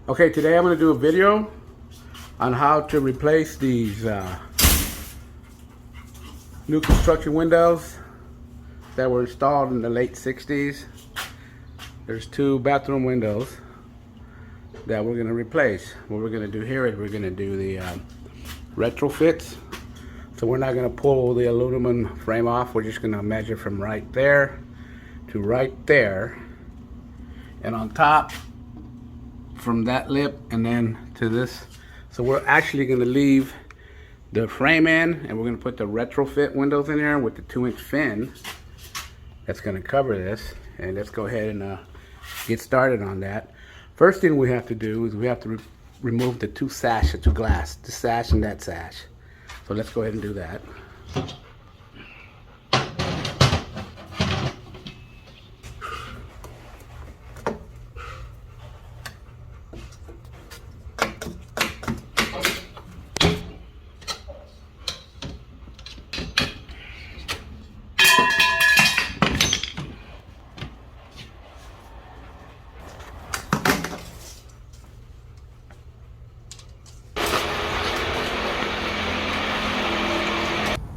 Okay, today I'm going to do a video on how to replace these new construction windows that were installed in the late 60s. There's two bathroom windows that we're going to replace. What we're going to do here is we're going to do the retrofits. So we're not going to pull the aluminum frame off. We're just going to measure from right there to right there, and on top from that lip and then to this. So we're actually going to leave the frame in, and we're going to put the retrofit windows in there with the 2-inch fin that's going to cover this. And let's go ahead and get started on that. First thing we have to do is we have to remove the two glass, this sash and that sash. So let's go ahead and do that.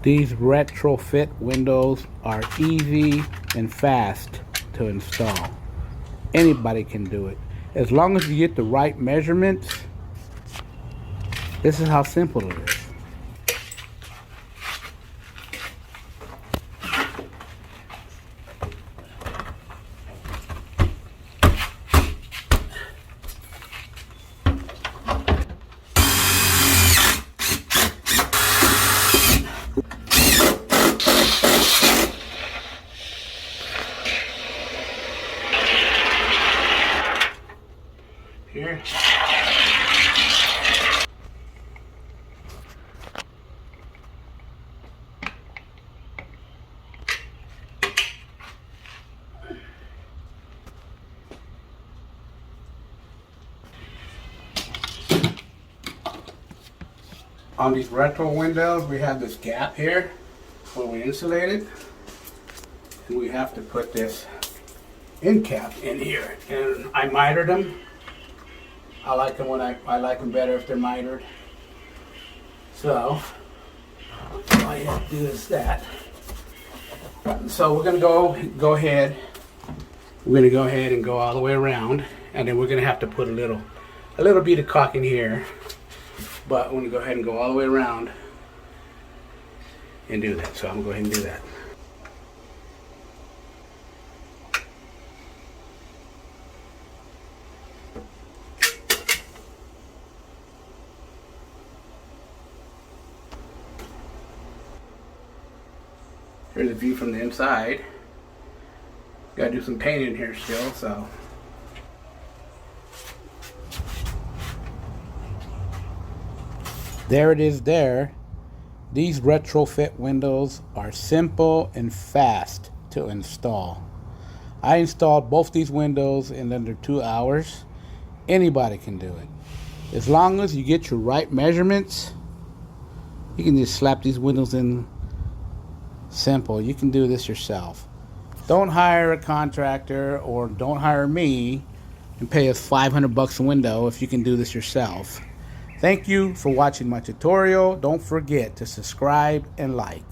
These retrofit windows are easy and fast to install. Anybody can do it. As long as you get the right measurements, this is how simple it is. Here. On these retro windows, we have this gap here where we insulated, and we have to put this end cap in here. And I mitered them. I like them better if they're mitered. So all you have to do is that. So we're gonna go ahead. We're gonna go ahead and go all the way around, and then we're gonna have to put a little bit of caulk in here. But I'm gonna go ahead and go all the way around and do that. So I'm gonna go ahead and do that. Here's a view from the inside. Gotta do some painting here still, so. There it is there. These retrofit windows are simple and fast to install. I installed both these windows in under 2 hours. Anybody can do it. As long as you get your right measurements, you can just slap these windows in. Simple. You can do this yourself. Don't hire a contractor, or don't hire me and pay us $500 a window if you can do this yourself. Thank you for watching my tutorial. Don't forget to subscribe and like.